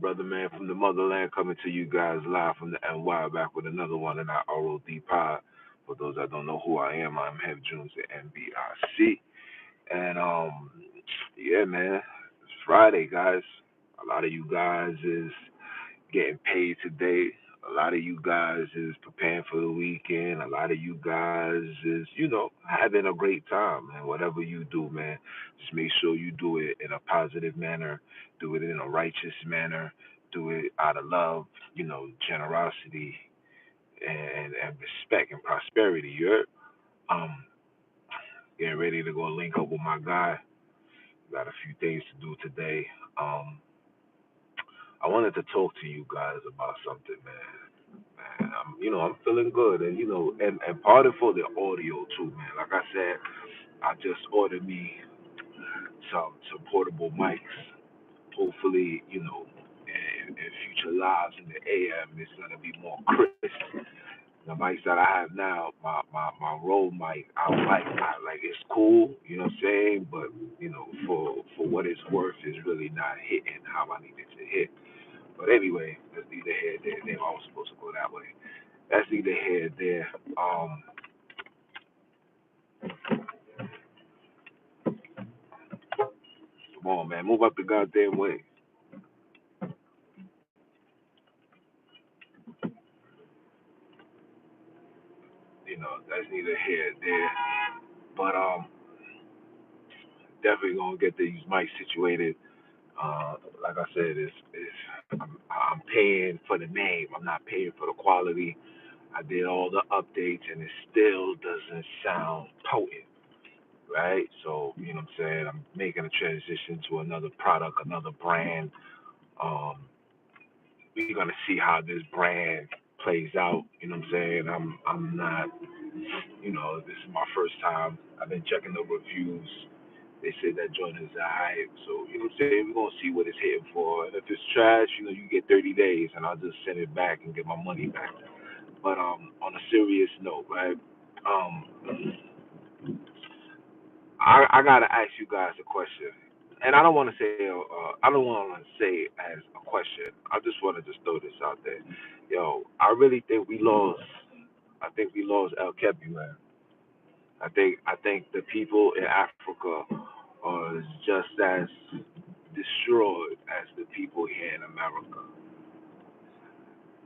brother, man, from the motherland, coming to you guys live from the NY, back with another one in our ROD pod. For those that don't know who I am, I'm Hev Jones at NBIC. And yeah, man, it's Friday, guys. A lot of you guys is getting paid today. A lot of you guys is preparing for the weekend. A lot of you guys is, having a great time, man. Whatever you do, man, just make sure you do it in a positive manner, do it in a righteous manner, do it out of love, generosity and respect and prosperity. You're um getting ready to go link up with my guy. Got a few things to do today. Um, I wanted to talk to you guys about something, man. I'm feeling good, and and part of for the audio too, man. Like I said, I just ordered me some portable mics. Hopefully, in future lives in the AM, it's gonna be more crisp. The mics that I have now, my Rode mic, I like it's cool, you know what I'm saying? But for what it's worth, it's really not hitting how I need it to hit. But anyway, that's neither here nor there. They all supposed to go that way. That's neither here nor there. Come on, man, move up the goddamn way. That's neither here nor there. But definitely gonna get these mics situated. Like I said, I'm paying for the name. I'm not paying for the quality. I did all the updates, and it still doesn't sound potent, right? So you know what I'm saying. I'm making a transition to another product, another brand. Um, we're gonna see how this brand plays out. You know what I'm saying. I'm not. This is my first time. I've been checking the reviews. They say that joint is alright. So, you know what I'm saying? We're gonna see what it's hitting for. And if it's trash, you get 30 days and I'll just send it back and get my money back. But on a serious note, right? Um I gotta ask you guys a question. And I don't wanna say I don't wanna say it as a question. I just wanna just throw this out there. Yo, I really think we lost Alkebulan. I think the people in Africa are just as destroyed as the people here in America.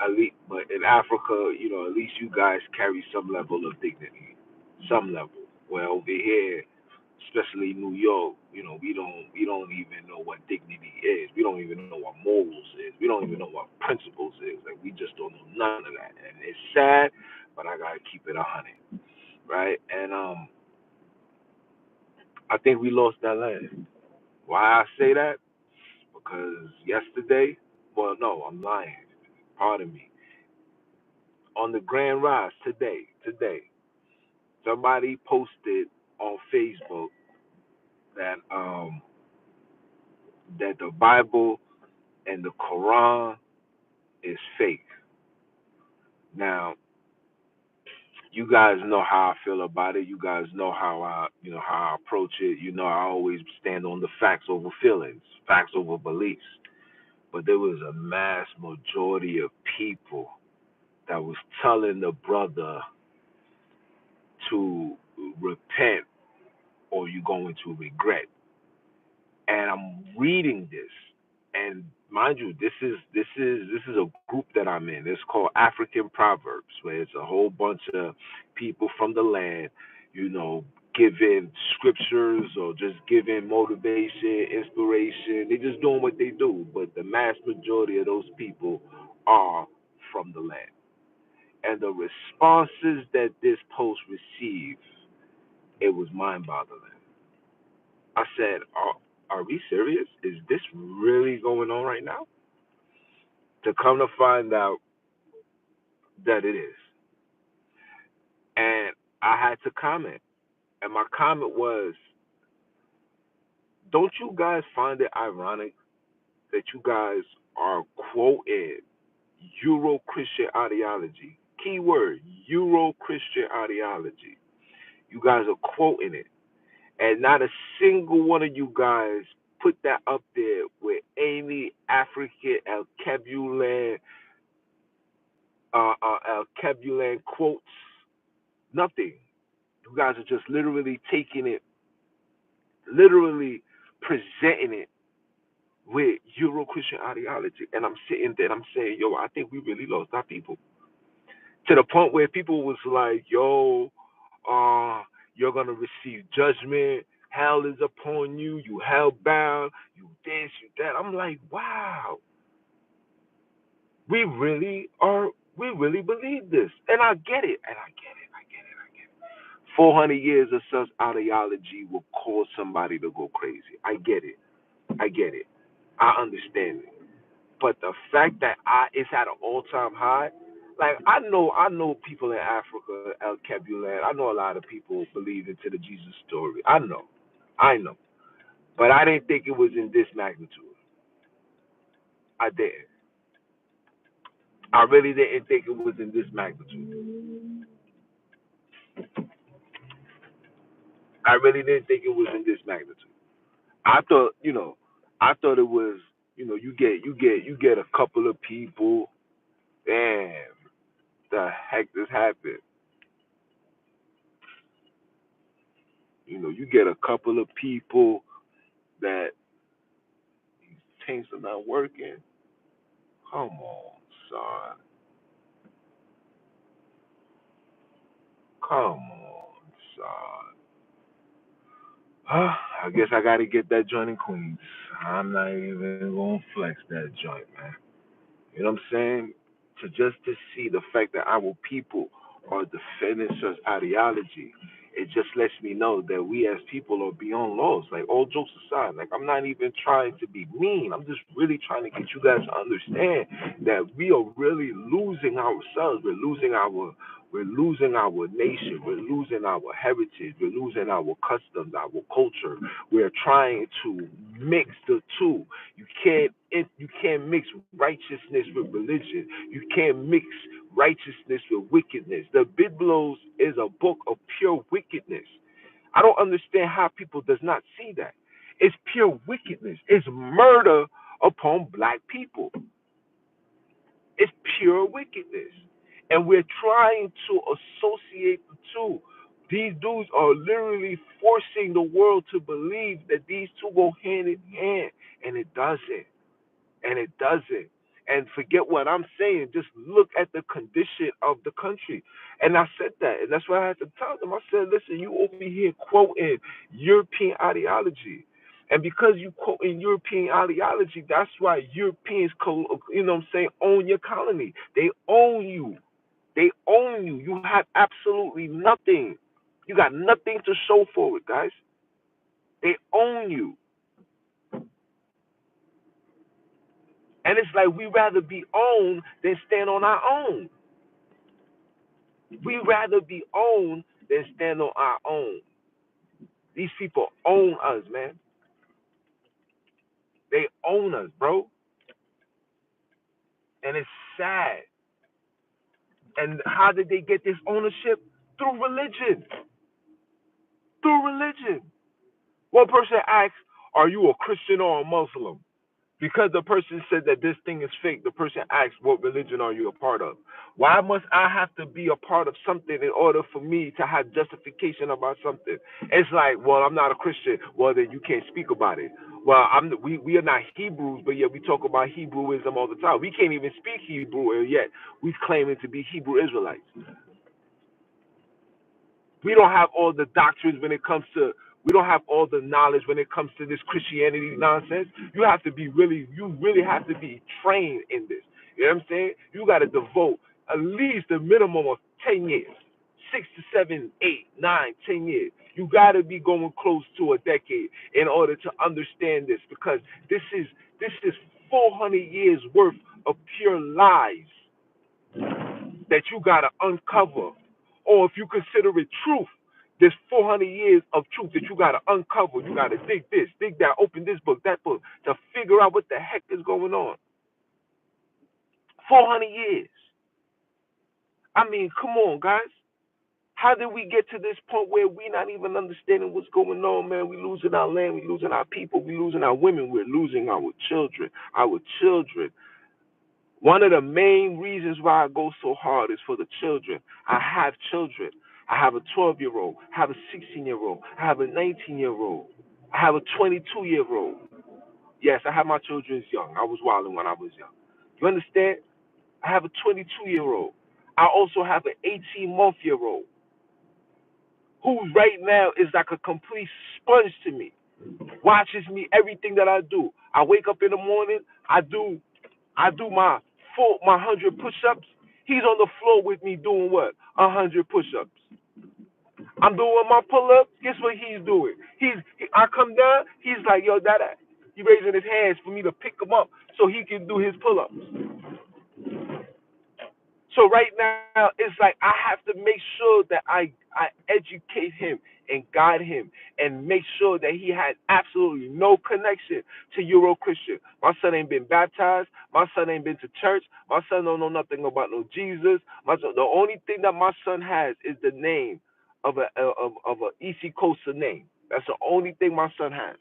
At least, but in Africa, at least you guys carry some level of dignity, some level. Well, over here, especially New York, we don't even know what dignity is. We don't even know what morals is. We don't even know what principles is. Like we just don't know none of that, and it's sad, but I gotta keep it 100, right? And I think we lost that land. Why I say that? Because yesterday, well, no, I'm lying. Pardon me. On the Grand Rise today, somebody posted on Facebook that that the Bible and the Quran is fake. Now, you guys know how I feel about it. You guys know how I approach it. I always stand on the facts over feelings, facts over beliefs. But there was a mass majority of people that was telling the brother to repent or you're going to regret. And I'm reading this, and mind you, this is a group that I'm in. It's called African Proverbs, where it's a whole bunch of people from the land, you know, giving scriptures or just giving motivation, inspiration. They're just doing what they do, but the mass majority of those people are from the land. And the responses that this post received, it was mind-boggling. I said, are we serious? Is this really going on right now? To come to find out that it is. And I had to comment. And my comment was, don't you guys find it ironic that you guys are quoting Euro Christian ideology? Keyword, Euro Christian ideology. You guys are quoting it. And not a single one of you guys put that up there with any African Alkebulan quotes. Nothing. You guys are just literally taking it, literally presenting it with Euro Christian ideology. And I'm sitting there, I'm saying, yo, I think we really lost our people. To the point where people was like, yo, uh, you're gonna receive judgment. Hell is upon you. You hell bound. You this, you that. I'm like, wow, we really are. We really believe this, and I get it, and I get it, I get it, I get it. 400 years of such ideology will cause somebody to go crazy. I get it. I get it. I understand it. But the fact that it's at an all time high, like I know people in Africa, El Kebulan. I know a lot of people believe into the Jesus story. I know. But I didn't think it was in this magnitude. I didn't. I really didn't think it was in this magnitude. I really didn't think it was in this magnitude. I thought, I thought it was, you get a couple of people. Damn, the heck this happened? You get a couple of people that things are not working. Come on, son. Come on, son. I guess I gotta get that joint in Queens. I'm not even gonna flex that joint, man. You know what I'm saying? To see the fact that our people are defending such ideology, it just lets me know that we as people are beyond laws. Like all jokes aside, like I'm not even trying to be mean. I'm just really trying to get you guys to understand that we are really losing ourselves. We're losing our nation. We're losing our heritage. We're losing our customs, our culture. We're trying to mix the two. You can't mix righteousness with religion. You can't mix righteousness with wickedness. The Biblos is a book of pure wickedness. I don't understand how people does not see that. It's pure wickedness. It's murder upon black people. It's pure wickedness. And we're trying to associate the two. These dudes are literally forcing the world to believe that these two go hand in hand, and it doesn't. And it doesn't. And forget what I'm saying. Just look at the condition of the country. And I said that, and that's why I had to tell them. I said, listen, you over here quoting European ideology. And because you quote in European ideology, that's why Europeans, own your colony. They own you. They own you. You have absolutely nothing. You got nothing to show for it, guys. They own you. And it's like we rather be owned than stand on our own. We rather be owned than stand on our own. These people own us, man. They own us, bro. And it's sad. And how did they get this ownership? Through religion. Through religion. One person asks, are you a Christian or a Muslim? Because the person said that this thing is fake, the person asks, what religion are you a part of? Why must I have to be a part of something in order for me to have justification about something? It's like, well, I'm not a Christian. Well, then you can't speak about it. Well, we are not Hebrews, but yet we talk about Hebrewism all the time. We can't even speak Hebrew, and yet we claiming to be Hebrew Israelites. We don't have all the doctrines when it comes to we don't have all the knowledge when it comes to this Christianity nonsense. You really have to be trained in this. You know what I'm saying? You got to devote at least a minimum of 10 years, 6 to 7, 8, 9, 10 years. You got to be going close to a decade in order to understand this, because this is 400 years worth of pure lies that you got to uncover. Or if you consider it truth, there's 400 years of truth that you got to uncover. You got to dig this, dig that, open this book, that book, to figure out what the heck is going on. 400 years. I mean, come on, guys. How did we get to this point where we not even understanding what's going on, man? We losing our land, we losing our people, we losing our women, we're losing our children. Our children. One of the main reasons why I go so hard is for the children. I have children. I have a 12-year-old. I have a 16-year-old. I have a 19-year-old. I have a 22-year-old. Yes, I have my children young. I was wilding when I was young. You understand? I have a 22-year-old. I also have an 18-month-year-old who right now is like a complete sponge to me. Watches me everything that I do. I wake up in the morning. I do my 100 push-ups. He's on the floor with me doing what? 100 push-ups. I'm doing my pull-ups. Guess what he's doing? I come down. He's like, yo, dada. He raising his hands for me to pick him up so he can do his pull-ups. So right now, it's like I have to make sure that I educate him and guide him and make sure that he has absolutely no connection to Euro Christian. My son ain't been baptized. My son ain't been to church. My son don't know nothing about no Jesus. The only thing that my son has is the name of a East Coaster name. That's the only thing my son has,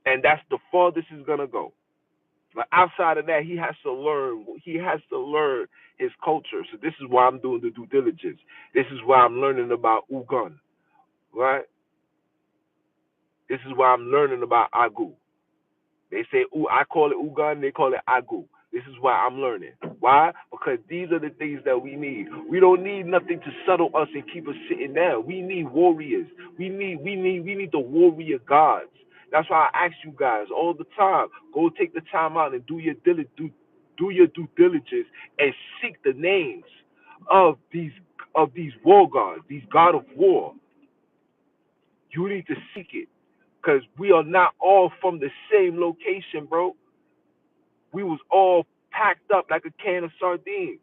and that's the farthest he's gonna go. But outside of that, he has to learn. He has to learn his culture. So this is why I'm doing the due diligence. This is why I'm learning about Ugan, right? This is why I'm learning about Agu. They say, I call it Ugan, they call it Agu. This is why I'm learning. Why? Because these are the things that we need. We don't need nothing to settle us and keep us sitting down. We need warriors. We need the warrior gods. That's why I ask you guys all the time, go take the time out and do your due diligence and seek the names of these war gods, these god of war. You need to seek it. Because we are not all from the same location, bro. We was all packed up like a can of sardines.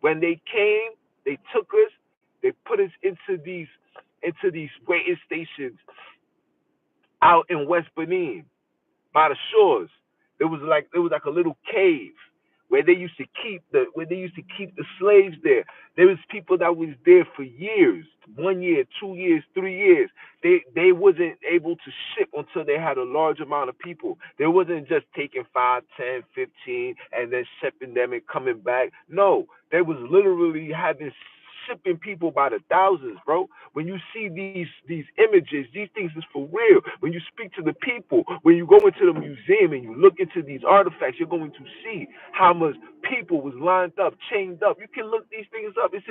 When they came, they took us, they put us into these waiting stations out in West Benin by the shores. There was like a little cave where they used to keep the slaves there. There was people that was there for years, 1 year, 2 years, 3 years. They wasn't able to ship until they had a large amount of people. They wasn't just taking 5, 10, 15, and then shipping them and coming back. No, they was literally having shipping people by the thousands, bro. When you see these images, these things is for real. When you speak to the people, when you go into the museum and you look into these artifacts, you're going to see how much people was lined up, chained up. You can look these things up. It's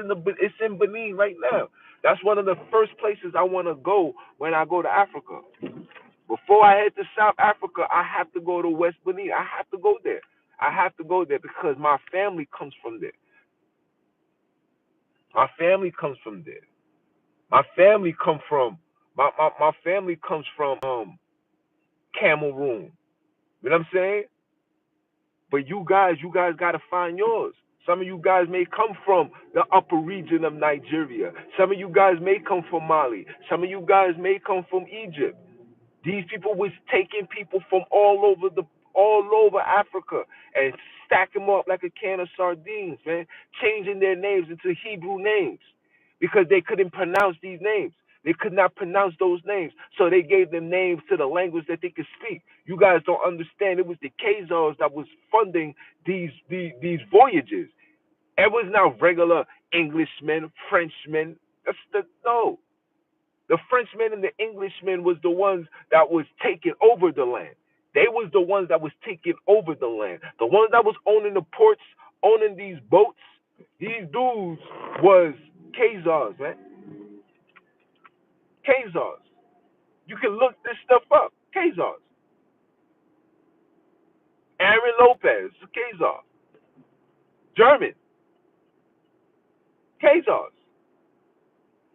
in Benin right now. That's one of the first places I want to go when I go to Africa. Before I head to South Africa, I have to go to West Benin. I have to go there. I have to go there because my family comes from there. My family comes from there. My family come from my family comes from Cameroon. You know what I'm saying? But you guys gotta find yours. Some of you guys may come from the upper region of Nigeria. Some of you guys may come from Mali. Some of you guys may come from Egypt. These people was taking people from all over Africa and stack them up like a can of sardines, man, changing their names into Hebrew names because they couldn't pronounce these names. They could not pronounce those names, so they gave them names to the language that they could speak. You guys don't understand. It was the Khazars that was funding these voyages. It was not regular Englishmen, Frenchmen. No. The Frenchmen and the Englishmen was the ones that was taking over the land. They was the ones that was taking over the land. The ones that was owning the ports, owning these boats. These dudes was Khazars, man. Khazars. You can look this stuff up. Khazars. Aaron Lopez, Khazar. German. Khazars.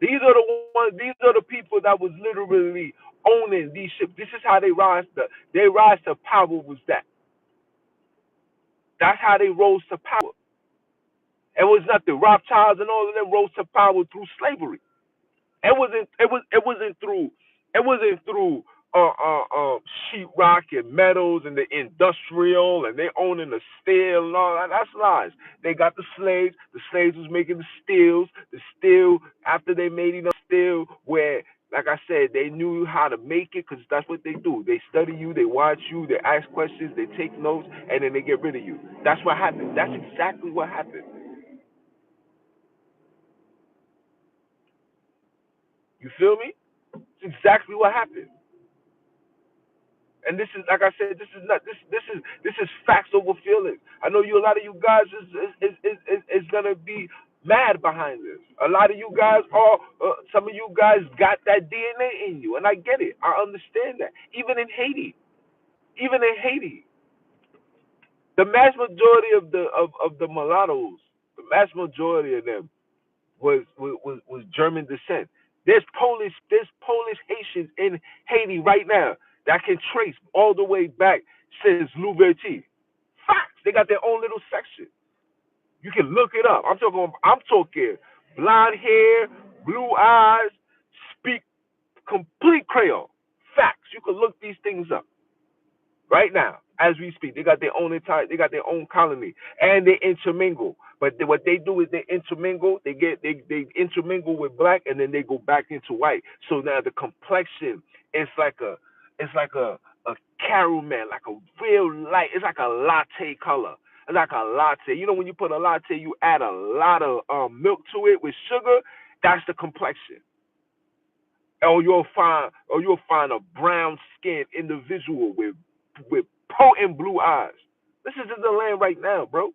These are the ones. These are the people that was literally owning these ships. This is how they rise to power. Was that? That's how they rose to power. It was nothing. Rothschilds and all of them rose to power through slavery. It wasn't through sheetrock and metals and the industrial and they owning the steel and all that. That's lies. They got the slaves. The slaves was making the steels. The steel after they made enough steel where, like I said, they knew how to make it because that's what they do. They study you, they watch you, they ask questions, they take notes, and then they get rid of you. That's what happened. That's exactly what happened. You feel me? It's exactly what happened. And this is, like I said, this is not this is facts over feelings. I know you. A lot of you guys is gonna be mad behind this. A lot of you guys are. Some of you guys got that DNA in you, and I get it. I understand that. Even in Haiti, the mass majority of the mulattoes, the mass majority of them was German descent. There's Polish Haitians in Haiti right now that can trace all the way back since Louverture. Facts. They got their own little section. You can look it up. I'm talking blonde hair, blue eyes, speak complete Creole. Facts. You can look these things up right now as we speak. They got their own colony, and they intermingle. But what they do is they intermingle. They intermingle with black, and then they go back into white. So now the complexion is like a caramel, like a real light. It's like a latte color. It's like a latte. You know when you put a latte, you add a lot of milk to it with sugar. That's the complexion. Or you'll find a brown skinned individual with potent blue eyes. This is in the land right now, bro.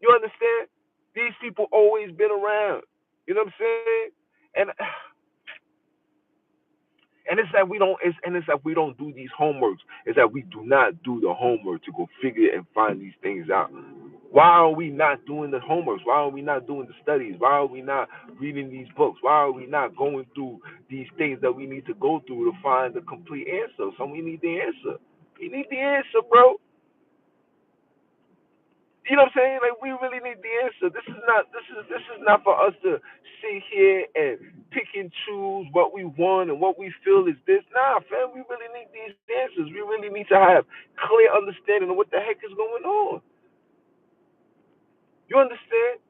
You understand? These people always been around. You know what I'm saying? And it's that we don't do these homeworks. It's that we do not do the homework to go figure and find these things out. Why are we not doing the homeworks? Why are we not doing the studies? Why are we not reading these books? Why are we not going through these things that we need to go through to find the complete answer? So we need the answer. We need the answer, bro. You know what I'm saying? Like we really need the answer. This is not for us to sit here and pick and choose what we want and what we feel is this. Nah, fam, we really need these answers. We really need to have clear understanding of what the heck is going on. You understand?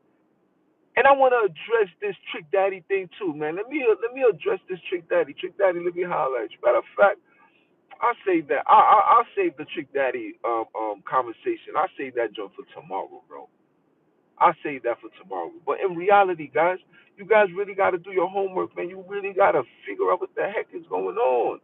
And I want to address this Trick Daddy thing too, man. Let me address this Trick Daddy. Trick Daddy, let me holler at you. Matter of fact, I'll save that. I'll save the Trick Daddy conversation. I'll save that joke for tomorrow, bro. I'll save that for tomorrow. But in reality, guys, you guys really got to do your homework, man. You really got to figure out what the heck is going on.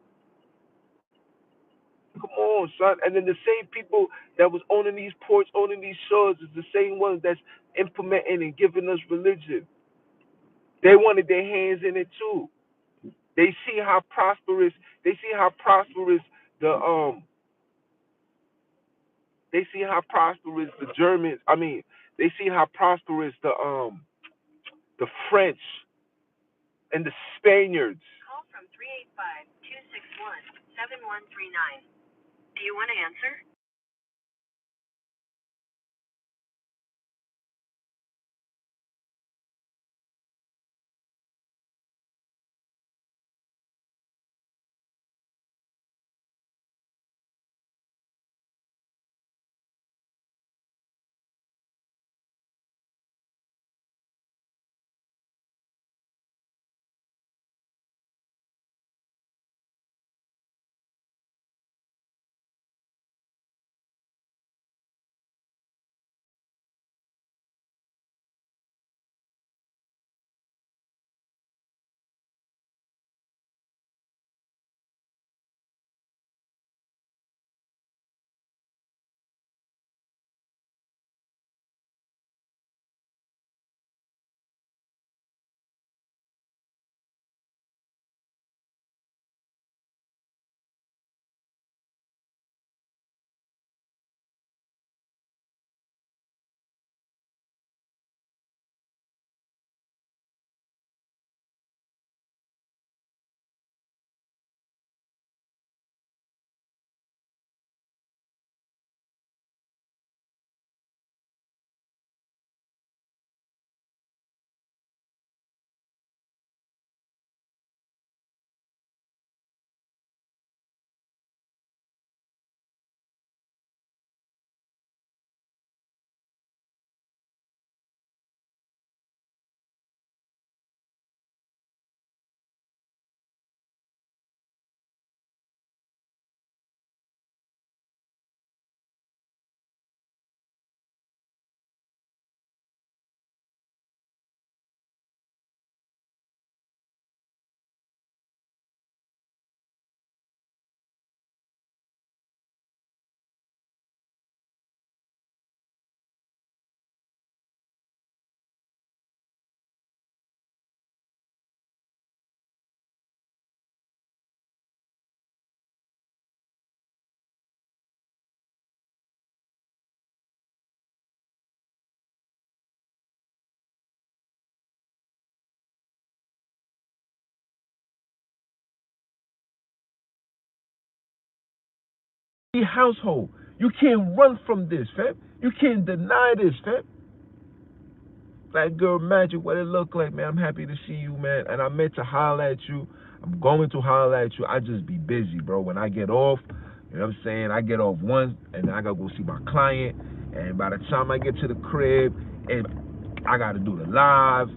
Come on, son. And then the same people that was owning these ports, owning these shores, is the same ones that's implementing and giving us religion. They wanted their hands in it too. They see how prosperous. They see how prosperous the They see how prosperous the Germans. I mean, they see how prosperous the French and the Spaniards. Call from 385-261-7139. Do you want to answer? household. You can't run from this, fam. You can't deny this, fam. Black girl magic, what it look like, man. I'm happy to see you, man. And I meant to holler at you. I'm going to holler at you. I just be busy, bro. When I get off, you know what I'm saying? I get off once, and then I gotta go see my client. And by the time I get to the crib, and I gotta do the live.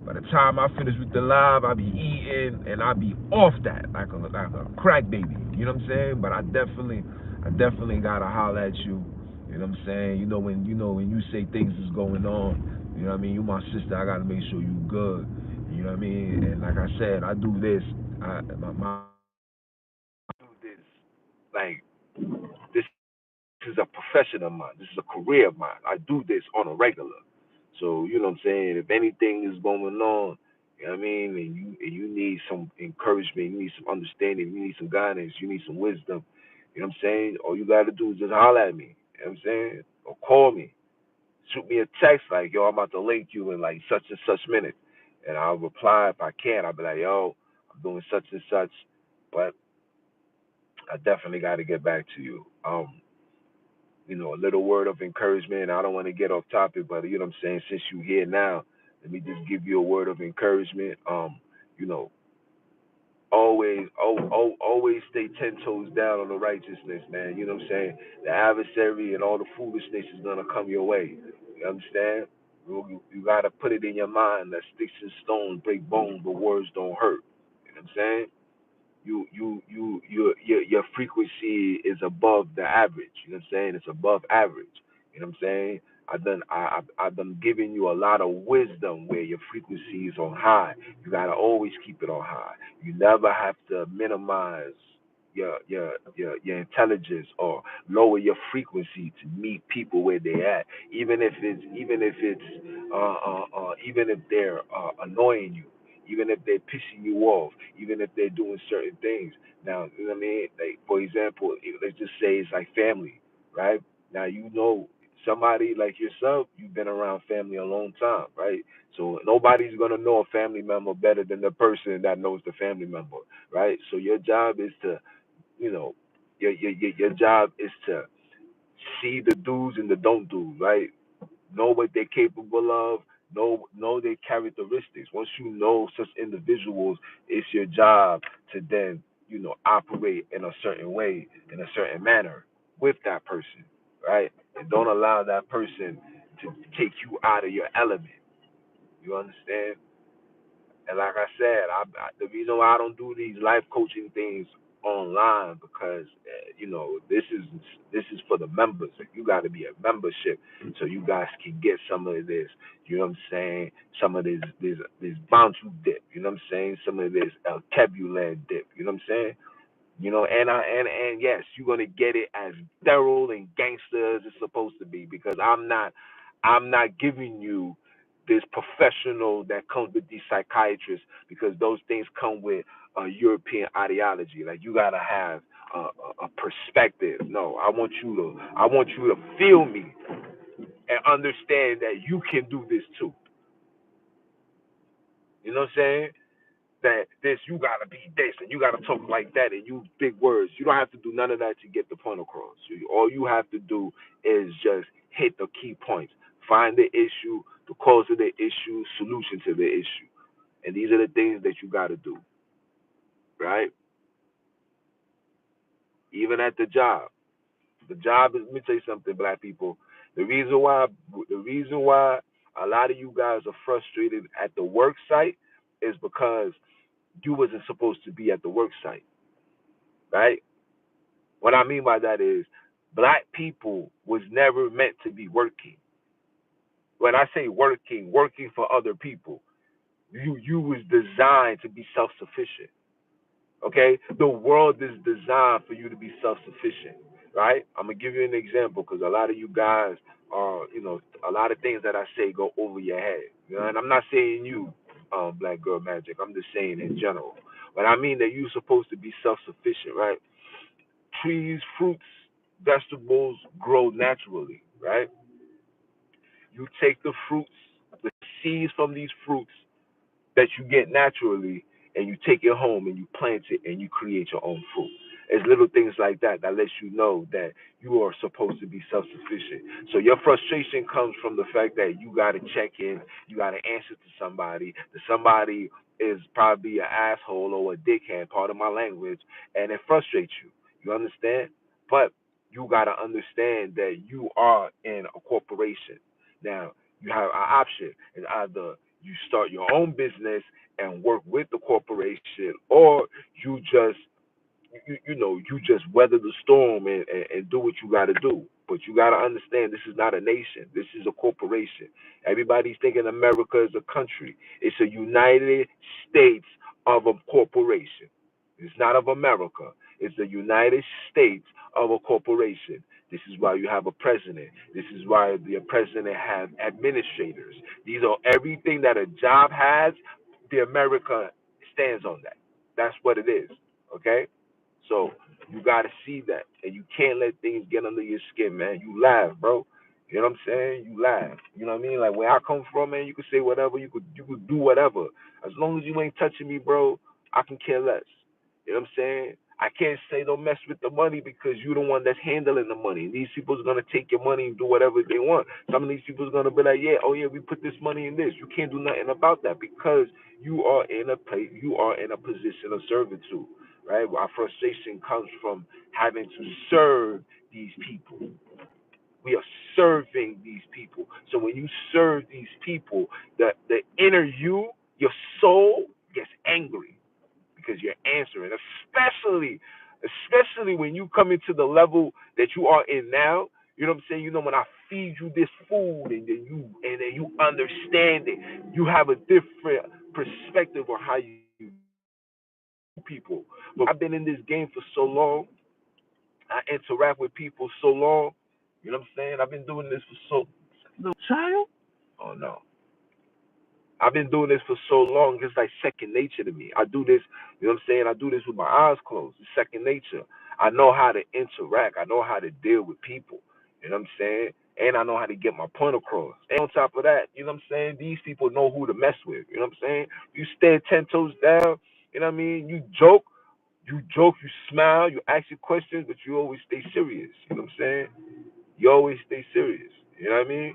By the time I finish with the live, I be eating, and I be off that like a crack baby. You know what I'm saying? But I definitely gotta holler at you. You know what I'm saying? When you say things is going on. You know what I mean? You my sister. I gotta make sure you good. You know what I mean? And like I said, I do this. I do this. Like this is a profession of mine. This is a career of mine. I do this on a regular. So you know what I'm saying. If anything is going on, you know what I mean, and you need some encouragement, you need some understanding, you need some guidance, you need some wisdom. You know what I'm saying? All you gotta do is just holler at me. You know what I'm saying? Or call me. Shoot me a text like, yo, I'm about to link you in like such and such minute. And I'll reply if I can. I'll be like, yo, I'm doing such and such. But I definitely got to get back to you. A little word of encouragement. I don't want to get off topic, but you know what I'm saying? Since you're here now, let me just give you a word of encouragement. You know, always stay 10 toes down on the righteousness, man. You know what I'm saying? The adversary and all the foolishness is gonna come your way. You understand? You gotta put it in your mind that sticks and stones break bones, but words don't hurt. You know what I'm saying? Your frequency is above the average. You know what I'm saying? It's above average. You know what I'm saying? I've done giving you a lot of wisdom where your frequency is on high. You gotta always keep it on high. You never have to minimize your intelligence or lower your frequency to meet people where they at. Even if they're annoying you, even if they're pissing you off, even if they're doing certain things. Now, you know what I mean? Like, for example, let's just say it's like family, right? Now, somebody like yourself, you've been around family a long time, right? So nobody's going to know a family member better than the person that knows the family member, right? So your job is to, you know, your job is to see the do's and the don't do, right? Know what they're capable of, know their characteristics. Once you know such individuals, it's your job to then, operate in a certain way, in a certain manner with that person, right? And don't allow that person to take you out of your element. You understand? And like I said, the reason why I don't do these life coaching things online because this is for the members. You got to be a membership so you guys can get some of this. You know what I'm saying? Some of this bounty dip. You know what I'm saying? Some of this Alkebulan dip. You know what I'm saying? And yes, you're gonna get it as thorough and gangster as it's supposed to be because I'm not giving you this professional that comes with these psychiatrists because those things come with a European ideology. Like you gotta have a perspective. No, I want you to feel me and understand that you can do this too. You know what I'm saying? That this you gotta be this and you gotta talk like that and use big words. You don't have to do none of that to get the point across. All you have to do is just hit the key points, find the issue, the cause of the issue, solution to the issue, and these are the things that you gotta do, right? Even at the job. The job is. Let me tell you something, black people. The reason why the reason why a lot of you guys are frustrated at the work site is because you wasn't supposed to be at the work site, right? What I mean by that is black people was never meant to be working. When I say working, working for other people. You was designed to be self-sufficient. Okay? The world is designed for you to be self-sufficient, right? I'm gonna give you an example because a lot of you guys are, a lot of things that I say go over your head. And I'm not saying you, black girl magic. I'm just saying in general. But I mean that you're supposed to be self-sufficient, right? Trees, fruits, vegetables grow naturally, right? You take the fruits, the seeds from these fruits that you get naturally, and you take it home and you plant it and you create your own fruit. It's little things like that that lets you know that you are supposed to be self-sufficient. So your frustration comes from the fact that you got to check in, you got to answer to somebody, that somebody is probably an asshole or a dickhead, part of my language, and it frustrates you. You understand? But you got to understand that you are in a corporation. Now, you have an option. It's either you start your own business and work with the corporation, or you just you just weather the storm and do what you got to do. But you got to understand, this is not a nation. This is a corporation. Everybody's thinking America is a country. It's a United States of a corporation. It's not of America. It's the United States of a corporation. This is why you have a president. This is why the president has administrators. These are everything that a job has. The America stands on that. That's what it is. Okay. So you gotta see that, and you can't let things get under your skin, man. You laugh, bro. You know what I'm saying? You laugh. You know what I mean? Like where I come from, man. You could say whatever. You could do whatever. As long as you ain't touching me, bro, I can care less. You know what I'm saying? I can't say don't mess with the money because you're the one that's handling the money. These people's gonna take your money and do whatever they want. Some of these people's gonna be like, yeah, oh yeah, we put this money in this. You can't do nothing about that because you are in a place, you are in a position of servitude, right? Our frustration comes from having to serve these people. We are serving these people. So when you serve these people, the inner you, your soul gets angry because you're answering, especially when you come into the level that you are in now. You know what I'm saying? You know, when I feed you this food and then you understand it, you have a different perspective on how you people. But I've been in this game for so long, I interact with people so long. You know what I'm saying? I've been doing this for so little child. Oh no. I've been doing this for so long, it's like second nature to me. I do this, you know what I'm saying? I do this with my eyes closed. It's second nature. I know how to interact. I know how to deal with people. You know what I'm saying? And I know how to get my point across. And on top of that, you know what I'm saying? These people know who to mess with. You know what I'm saying? You stand 10 toes down, you know what I mean? You joke, you smile, you ask your questions, but you always stay serious. You know what I'm saying? You always stay serious. You know what I mean?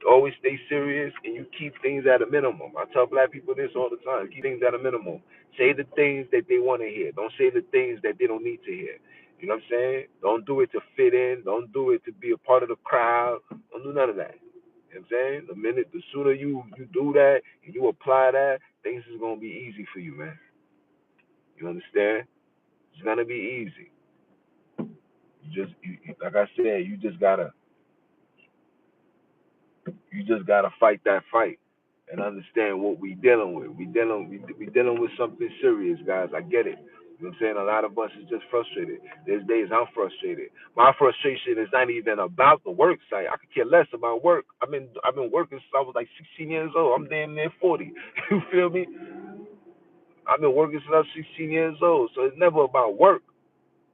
Always stay serious and you keep things at a minimum. I tell black people this all the time. Keep things at a minimum. Say the things that they want to hear. Don't say the things that they don't need to hear. You know what I'm saying? Don't do it to fit in. Don't do it to be a part of the crowd. Don't do none of that. You know what I'm saying? The sooner you do that and you apply that, things is gonna be easy for you, man. You understand? It's gonna be easy. Like I said, you just gotta fight that fight and understand what we dealing with. We dealing with something serious, guys. I get it. You know what I'm saying? A lot of us is just frustrated. There's days I'm frustrated. My frustration is not even about the work site. I could care less about work. I've been working since I was like 16 years old. I'm damn near 40. You feel me? I've been working since I was 16 years old. So it's never about work.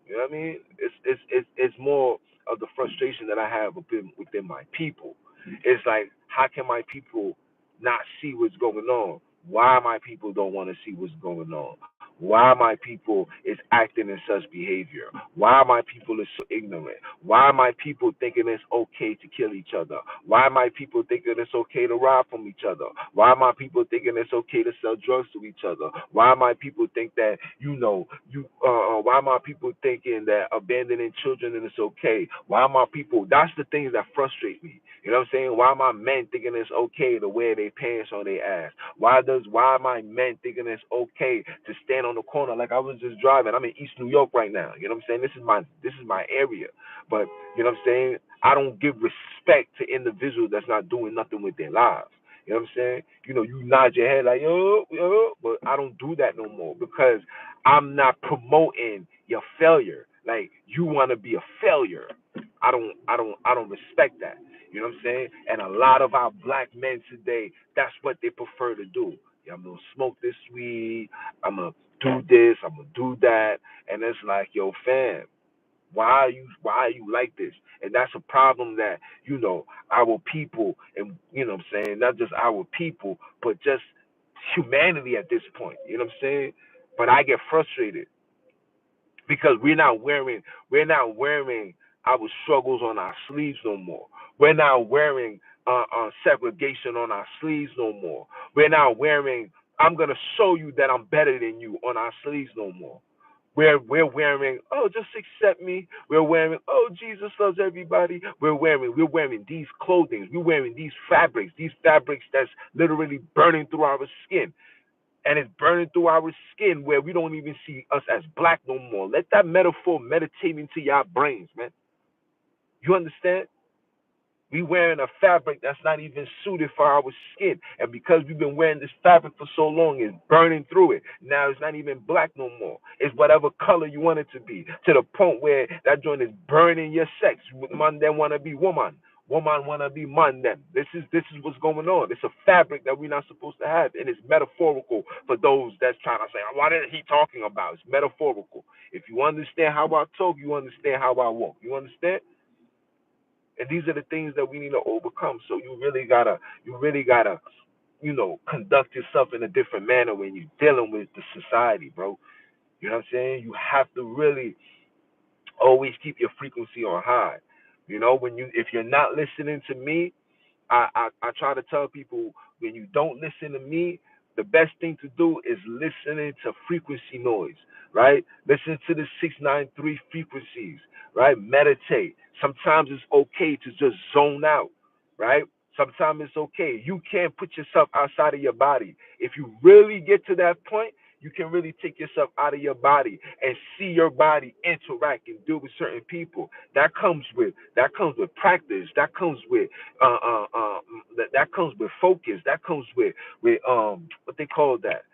You know what I mean? It's more of the frustration that I have within my people. It's like, how can my people not see what's going on? Why my people don't want to see what's going on? Why my people is acting in such behavior? Why my people is so ignorant? Why my people thinking it's okay to kill each other? Why my people thinking it's okay to rob from each other? Why my people thinking it's okay to sell drugs to each other? Why my people think that why my people thinking that abandoning children is okay? Why my people? That's the things that frustrate me. You know what I'm saying? Why my men thinking it's okay to wear their pants on their ass? Why my men thinking it's okay to stand on the corner like I was just driving? I'm in East New York right now. You know what I'm saying? This is my area. But you know what I'm saying? I don't give respect to individuals that's not doing nothing with their lives. You know what I'm saying? You nod your head like yo, but I don't do that no more because I'm not promoting your failure. Like you want to be a failure. I don't respect that. You know what I'm saying? And a lot of our black men today, that's what they prefer to do. Yeah, I'm gonna smoke this weed. I'm gonna do this. I'm gonna do that. And it's like, yo, fam, why are you like this? And that's a problem that our people, and what I'm saying, not just our people, but just humanity at this point. You know what I'm saying? But I get frustrated because we're not wearing our struggles on our sleeves no more. We're not wearing segregation on our sleeves no more. We're not wearing I'm gonna show you that I'm better than you on our sleeves no more. We're wearing, oh, just accept me. We're wearing, oh, Jesus loves everybody. We're wearing these clothing. We're wearing these fabrics that's literally burning through our skin. And it's burning through our skin where we don't even see us as black no more. Let that metaphor meditate into your brains, man. You understand? We wearing a fabric that's not even suited for our skin. And because we've been wearing this fabric for so long, it's burning through it. Now it's not even black no more. It's whatever color you want it to be. To the point where that joint is burning your sex. Man then wanna be woman. Woman wanna be man then. This is what's going on. It's a fabric that we're not supposed to have. And it's metaphorical for those that's trying to say, what is he talking about? It's metaphorical. If you understand how I talk, you understand how I walk. You understand? And these are the things that we need to overcome. So you really gotta, conduct yourself in a different manner when you're dealing with the society, bro. You know what I'm saying? You have to really always keep your frequency on high. If you're not listening to me, I try to tell people when you don't listen to me, the best thing to do is listening to frequency noise, right? Listen to the 693 frequencies, right? Meditate. Sometimes it's okay to just zone out, right? Sometimes it's okay. You can't put yourself outside of your body. If you really get to that point, you can really take yourself out of your body and see your body interact and deal with certain people. That comes with practice. That comes with focus. That comes with what they call that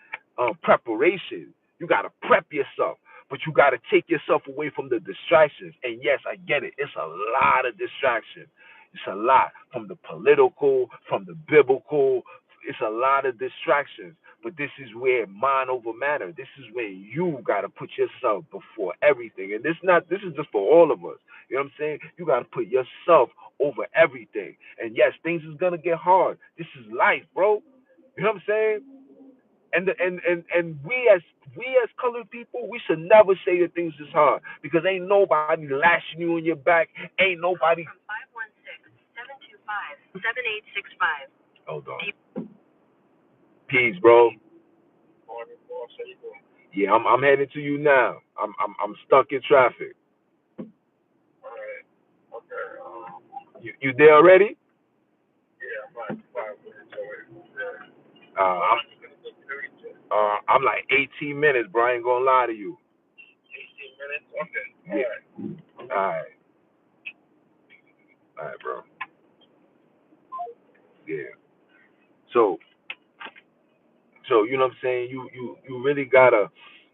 preparation. You gotta prep yourself, but you gotta take yourself away from the distractions. And yes, I get it. It's a lot of distractions. It's a lot from the political, from the biblical. It's a lot of distractions. But this is where mind over matter. This is where you gotta put yourself before everything. And this is just for all of us. You know what I'm saying? You gotta put yourself over everything. And yes, things is gonna get hard. This is life, bro. You know what I'm saying? And we as colored people, we should never say that things is hard because ain't nobody lashing you in your back. Ain't nobody. 516-725-7865. Hold on. Peace, bro. Yeah, I'm heading to you now. I'm stuck in traffic. You there already? I'm I'm like 18 minutes, bro. I ain't gonna lie to you. 18 minutes? Okay. Yeah. All right. All right, bro. Yeah. So you know what I'm saying? You really gotta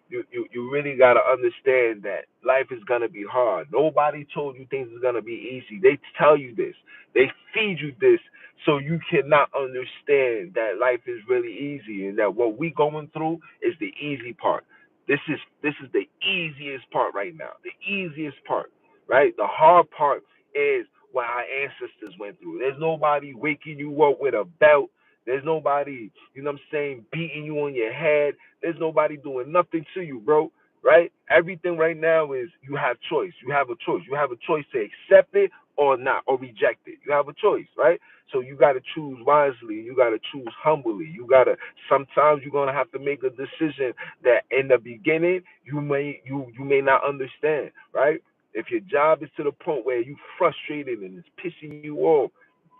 you really gotta understand that life is gonna be hard. Nobody told you things is gonna be easy. They tell you this. They feed you this so you cannot understand that life is really easy and that what we going through is the easy part. This is the easiest part right now. The easiest part, right? The hard part is what our ancestors went through. There's nobody waking you up with a belt. There's nobody, what I'm saying, beating you on your head. There's nobody doing nothing to you, bro. Right? Everything right now is you have choice. You have a choice. You have a choice to accept it or not, or reject it. You have a choice, right? So you got to choose wisely. You got to choose humbly. Sometimes you're gonna have to make a decision that in the beginning you may not understand, right? If your job is to the point where you frustrated and it's pissing you off,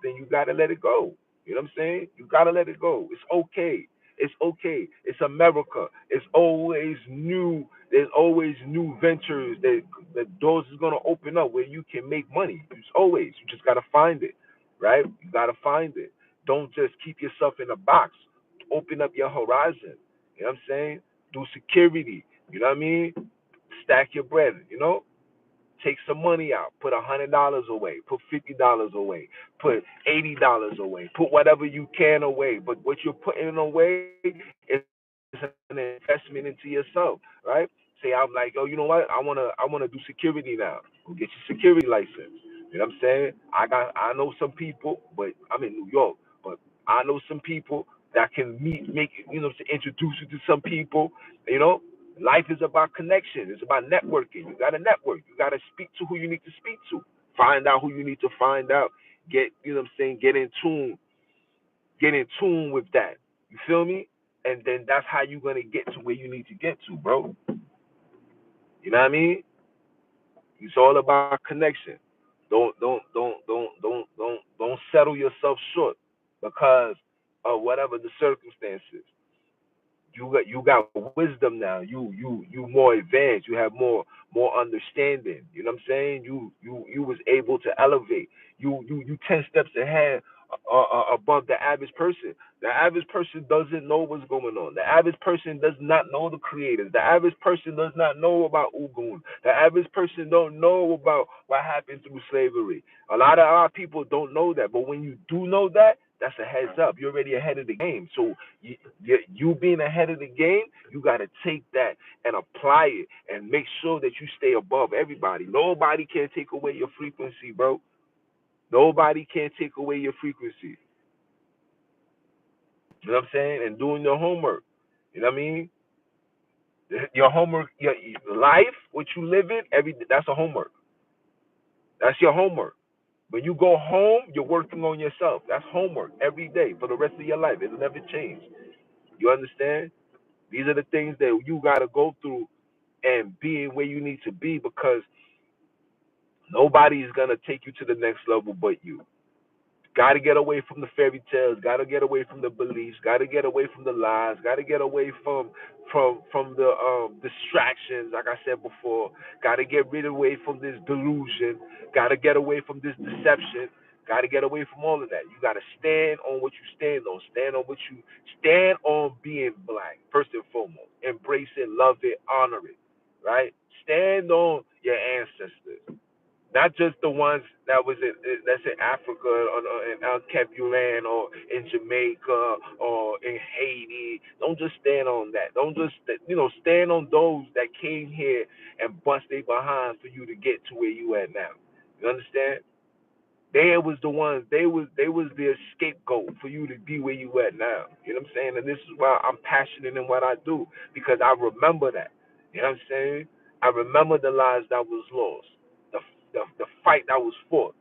then you gotta let it go. You know what I'm saying? You gotta let it go. It's okay. It's okay. It's America. It's always new. There's always new ventures that doors is gonna open up where you can make money. It's always. You just gotta find it, right? You gotta find it. Don't just keep yourself in a box. Open up your horizon. You know what I'm saying? Do security. You know what I mean? Stack your bread. Take some money out. Put $100 away. Put $50 away. Put $80 away. Put whatever you can away. But what you're putting away is an investment into yourself, right? Say I'm like, oh, you know what? I wanna do security now. Go get your security license. You know what I'm saying? I know some people, but I'm in New York. But I know some people that can make to introduce you to some people. You know, Life is about connection. It's about networking. You got to network. You got to speak to who you need to speak to. Find out who you need to find out. Get, you know what I'm saying? Get in tune with that. You feel me? And then that's how you're gonna get to where you need to get to, bro. You know what I mean? It's all about connection. Don't settle yourself short because of whatever the circumstances. You got wisdom now. You more advanced. You have more understanding. You know what I'm saying? You was able to elevate. You 10 steps ahead above the average person. The average person doesn't know what's going on. The average person does not know the creators. The average person does not know about Ugun. The average person don't know about what happened through slavery. A lot of our people don't know that. But when you do know that, that's a heads up. You're already ahead of the game. So you being ahead of the game, you got to take that and apply it and make sure that you stay above everybody. Nobody can take away your frequency, bro. Nobody can take away your frequency. You know what I'm saying? And doing your homework. You know what I mean? Your homework, your life, what you live in, that's a homework. That's your homework. When you go home, you're working on yourself. That's homework every day for the rest of your life. It'll never change. You understand? These are the things that you got to go through and being where you need to be because nobody is going to take you to the next level but you. Got to get away from the fairy tales. Got to get away from the beliefs. Got to get away from the lies. Got to get away from the distractions. Like I said before, got to get rid away from this delusion. Got to get away from this deception. Got to get away from all of that. You got to stand on what you stand on. Stand on being black first and foremost. Embrace it, love it, honor it. Right? Stand on your ancestors. Not just the ones that was that's in Africa or in Alkebulan or in Jamaica or in Haiti. Don't just stand on that. Don't just stand on those that came here and bust their behind for you to get to where you at now. You understand? They was the ones. They was the scapegoat for you to be where you at now. You know what I'm saying? And this is why I'm passionate in what I do because I remember that. You know what I'm saying? I remember the lives that was lost, the fight that was fought,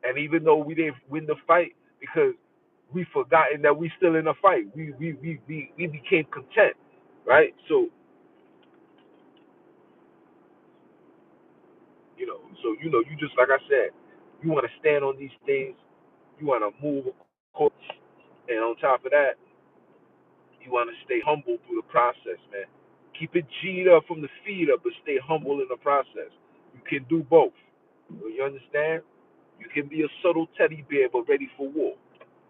and even though we didn't win the fight because we forgotten that we still in a fight, we became content, right? So you just like I said, you want to stand on these things, you want to move accordingly. And on top of that, you want to stay humble through the process, man. Keep it G'd up from the feet up, but stay humble in the process. You can do both. You understand? You can be a subtle teddy bear, but ready for war.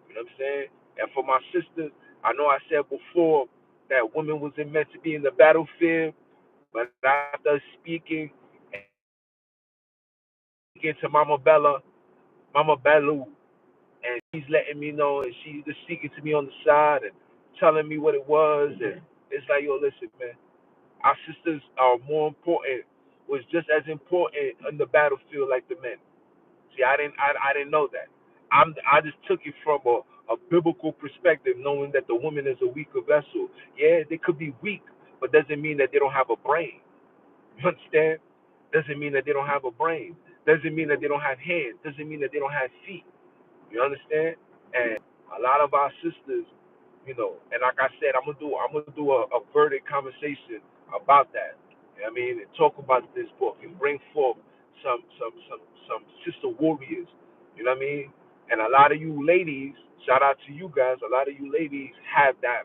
You know what I'm saying? And for my sisters, I know I said before that women wasn't meant to be in the battlefield, but after speaking to Mama Bella, and she's letting me know, and she's just speaking to me on the side and telling me what it was, and it's like, yo, listen, man, our sisters are more important, was just as important in the battlefield like the men. See, I didn't know that. I just took it from a biblical perspective, knowing that the woman is a weaker vessel. Yeah, they could be weak, but doesn't mean that they don't have a brain. You understand? Doesn't mean that they don't have a brain. Doesn't mean that they don't have hands. Doesn't mean that they don't have feet. You understand? And a lot of our sisters, and like I said, I'm gonna do a verdict conversation about that. You know what I mean, and talk about this book and bring forth some sister warriors. You know what I mean? And a lot of you ladies, shout out to you guys. A lot of you ladies have that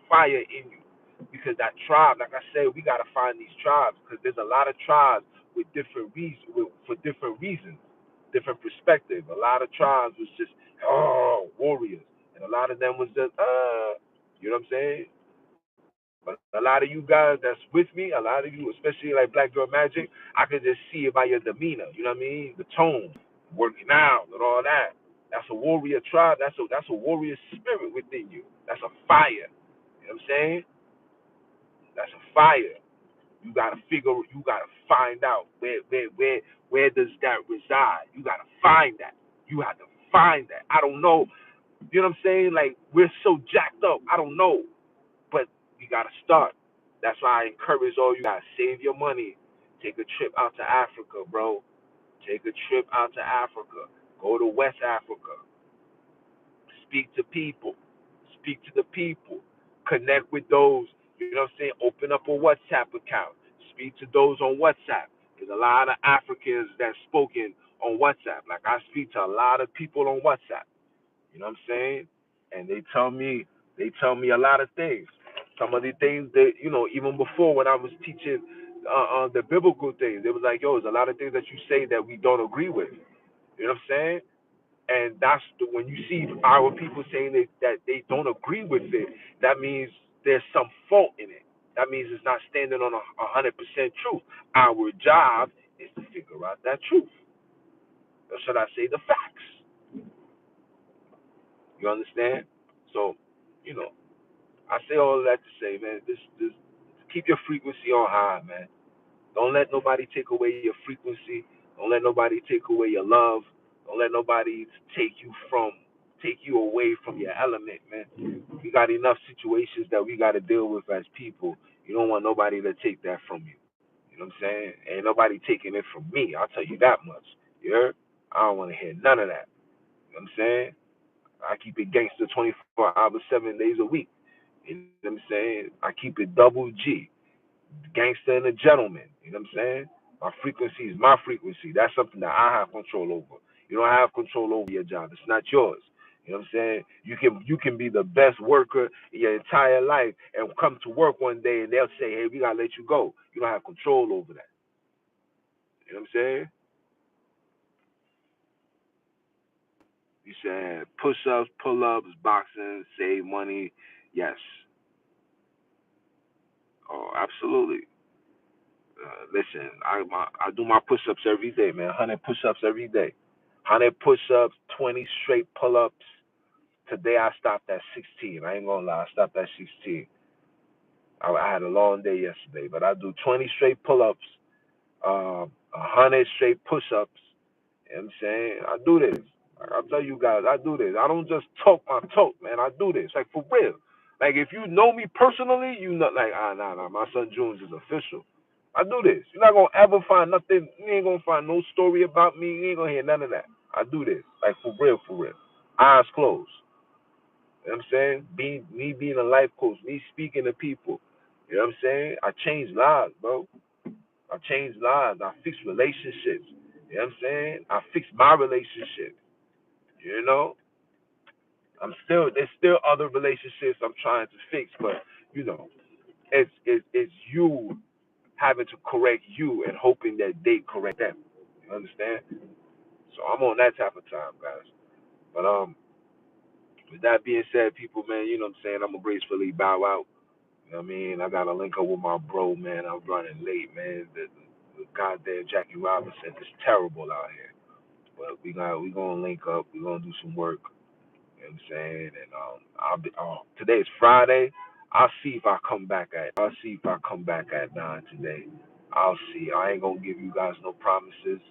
fire in you because that tribe, like I said, we gotta find these tribes because there's a lot of tribes with different reasons, for different reasons, different perspective. A lot of tribes was just warriors, and a lot of them was just you know what I'm saying? But a lot of you guys that's with me, a lot of you, especially like Black Girl Magic, I could just see it by your demeanor. You know what I mean? The tone, working out, and all that. That's a warrior tribe. That's a warrior spirit within you. That's a fire. You know what I'm saying? That's a fire. You gotta find out where does that reside. You gotta find that. You have to find that. I don't know. You know what I'm saying? Like we're so jacked up. I don't know, but we gotta start. That's why I encourage all you guys, save your money. Take a trip out to Africa, bro. Take a trip out to Africa. Go to West Africa. Speak to people. Speak to the people. Connect with those. You know what I'm saying? Open up a WhatsApp account. Speak to those on WhatsApp. There's a lot of Africans that's spoken on WhatsApp. Like I speak to a lot of people on WhatsApp. You know what I'm saying? And they tell me a lot of things. Some of the things that, even before when I was teaching the biblical things, it was like, yo, there's a lot of things that you say that we don't agree with. You know what I'm saying? And when you see our people saying that they don't agree with it, that means there's some fault in it. That means it's not standing on 100% truth. Our job is to figure out that truth. Or should I say the facts? You understand? So, you know, I say all of that to say, man, this keep your frequency on high, man. Don't let nobody take away your frequency. Don't let nobody take away your love. Don't let nobody take you away from your element, man. We got enough situations that we got to deal with as people. You don't want nobody to take that from you. You know what I'm saying? Ain't nobody taking it from me. I'll tell you that much. You heard? I don't want to hear none of that. You know what I'm saying? I keep it gangster 24 hours, 7 days a week. You know what I'm saying? I keep it double G, gangster and a gentleman. You know what I'm saying? My frequency is my frequency. That's something that I have control over. You don't have control over your job. It's not yours. You know what I'm saying? You can be the best worker in your entire life and come to work one day and they'll say, hey, we gotta let you go. You don't have control over that. You know what I'm saying? You said push ups, pull ups, boxing, save money. Yes. Oh, absolutely. Listen, I do my push-ups every day, man. 100 push-ups every day. 100 push-ups, 20 straight pull-ups. Today I stopped at 16. I ain't gonna lie, I stopped at 16. I had a long day yesterday, but I do 20 straight pull-ups, 100 straight push-ups. You know what I'm saying? I do this. Like, I'll tell you guys, I do this. I don't just talk my talk, man. I do this, like for real. Like if you know me personally, you know, like nah. My son Junes is official. I do this. You're not gonna ever find nothing. You ain't gonna find no story about me. You ain't gonna hear none of that. I do this, like for real, for real. Eyes closed. You know what I'm saying? Me being a life coach, me speaking to people. You know what I'm saying? I change lives, bro. I change lives. I fix relationships. You know what I'm saying? I fix my relationship. You know, there's still other relationships I'm trying to fix, but you know, it's you having to correct you and hoping that they correct them. You understand? So I'm on that type of time, guys. But with that being said, people, man, you know what I'm saying? I'm gonna gracefully bow out. You know what I mean? I gotta link up with my bro, man. I'm running late, man. The goddamn Jackie Robinson is terrible out here. But we gonna link up. We gonna do some work. You know what I'm saying? And today is Friday. I'll see if I come back at 9 today. I'll see. I ain't gonna give you guys no promises.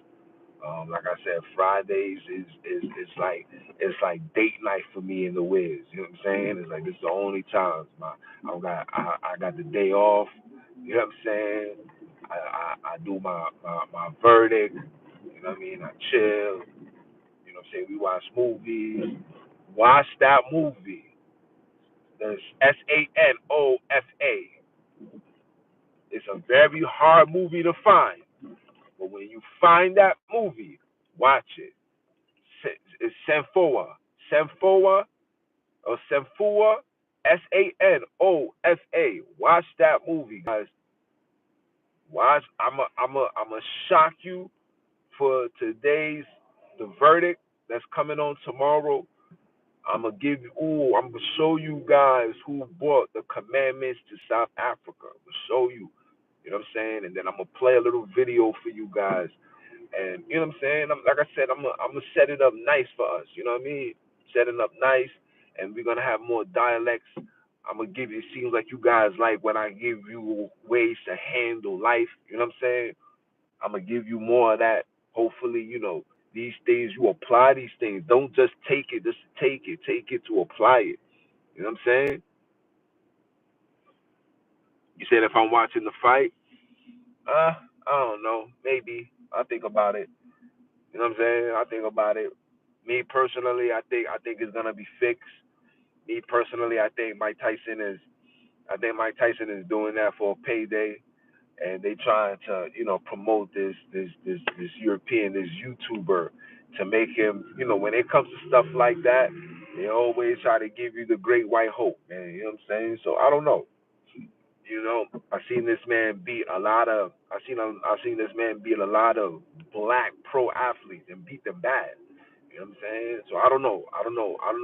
Like I said, Fridays is it's like date night for me and the Wiz. You know what I'm saying? It's like this is the only times I got the day off. You know what I'm saying? I do my verdict. You know what I mean? I chill. You know what I'm saying? We watch movies. Watch that movie. There's Sanofa. It's a very hard movie to find. But when you find that movie, watch it. It's Sanfoa. Sanfoa or Sanfua. Sanofa. Watch that movie, guys. Watch. I'm a shock you for today's the verdict that's coming on tomorrow. I'm gonna show you guys who brought the commandments to South Africa. I'm gonna show you. You know what I'm saying? And then I'm gonna play a little video for you guys. And you know what I'm saying? Like I said, I'm gonna set it up nice for us. You know what I mean? Setting up nice, and we're gonna have more dialects. I'm gonna give you. It seems like you guys like when I give you ways to handle life. You know what I'm saying? I'm gonna give you more of that. Hopefully, these things you apply these things. Don't just take it, just take it. Take it to apply it. You know what I'm saying? You said if I'm watching the fight, I don't know. Maybe I think about it. You know what I'm saying? I think about it. Me personally, I think it's gonna be fixed. Me personally, I think Mike Tyson is doing that for a payday, and they trying to promote this European, this YouTuber, to make him, when it comes to stuff like that, they always try to give you the great white hope, man. You know what I'm saying? So I don't know. I seen this man beat a lot of I seen this man beat a lot of black pro athletes and beat them bad. You know what I'm saying? So I don't know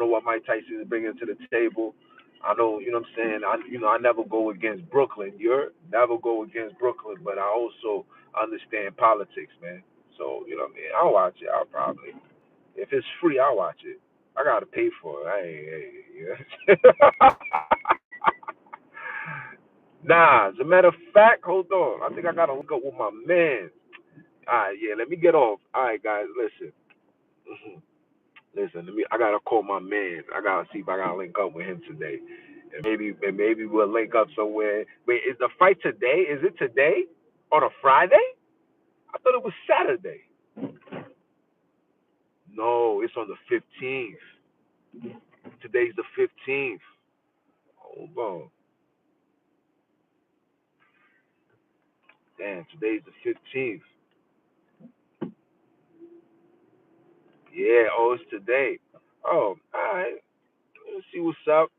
what Mike Tyson is bringing to the table. I know, you know what I'm saying. I never go against Brooklyn. You're never go against Brooklyn, but I also understand politics, man. So you know what I mean. I'll watch it. I'll probably, if it's free, I'll watch it. I gotta pay for it. Nah, as a matter of fact, hold on. I think I gotta look up with my man. All right, yeah. Let me get off. All right, guys, listen. Listen, I gotta call my man. I gotta see if I gotta link up with him today, and maybe we'll link up somewhere. Wait, is the fight today? Is it today on a Friday? I thought it was Saturday. No, it's on the 15th. Today's the 15th. Hold on, damn. Today's the 15th. Yeah. Oh, it's today. Oh, all right. Let's see what's up.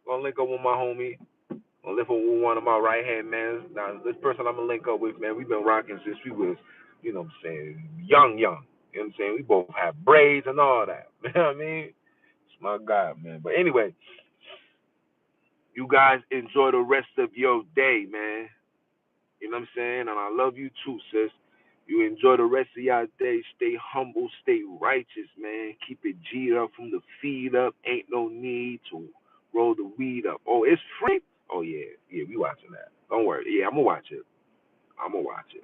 Gonna link up with my homie. Gonna link up with one of my right hand man. Now this person I'm gonna link up with, man, we've been rocking since we was, you know what I'm saying, young. You know what I'm saying? We both have braids and all that. You know what I mean? It's my guy, man. But anyway, you guys enjoy the rest of your day, man. You know what I'm saying? And I love you too, sis. You enjoy the rest of your day. Stay humble, stay righteous, man. Keep it G'd up from the feet up. Ain't no need to roll the weed up. Oh, it's free? Oh, yeah. Yeah, we watching that. Don't worry. Yeah, I'm going to watch it. I'm going to watch it.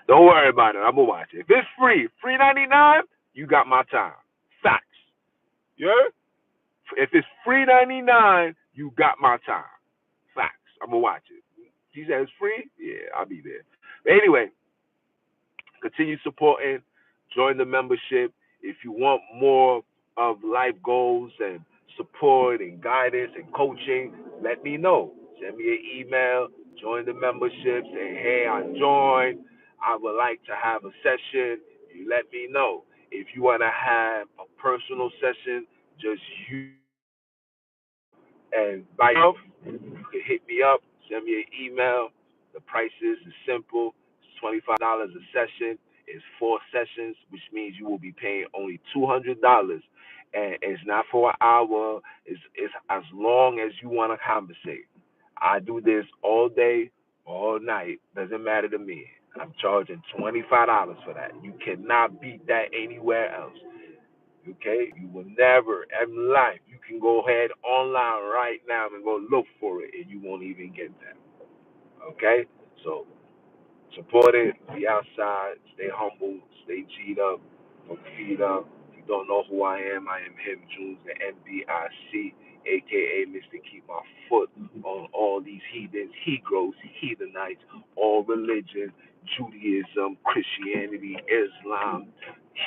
Don't worry about it. I'm going to watch it. If it's free 99, you got my time. Facts. Yeah? If it's free 99, you got my time. Facts. I'm going to watch it. He said it's free? Yeah, I'll be there. But anyway, continue supporting. Join the membership. If you want more of life goals and support and guidance and coaching, let me know. Send me an email. Join the membership. Say, hey, I joined. I would like to have a session. You let me know. If you want to have a personal session, just you and by yourself, you can hit me up, send me an email. The price is simple. It's $25 a session. It's 4 sessions, which means you will be paying only $200. And it's not for an hour. It's as long as you want to conversate. I do this all day, all night. Doesn't matter to me. I'm charging $25 for that. You cannot beat that anywhere else. Okay, you will never in life. You can go ahead online right now and go look for it, and you won't even get that. Okay, so support it. Be outside. Stay humble. Stay G'd up. Put feet up. If you don't know who I am him, Jules, the NBIC, aka Mr. Keep My Foot on all these heathens, Hebrews, heathenites, all religion, Judaism, Christianity, Islam,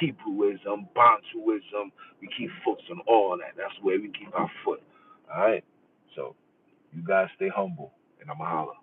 Hebrewism, Bantuism. We keep foots on all that. That's where we keep our foot. All right. So you guys stay humble, and I'm a holler.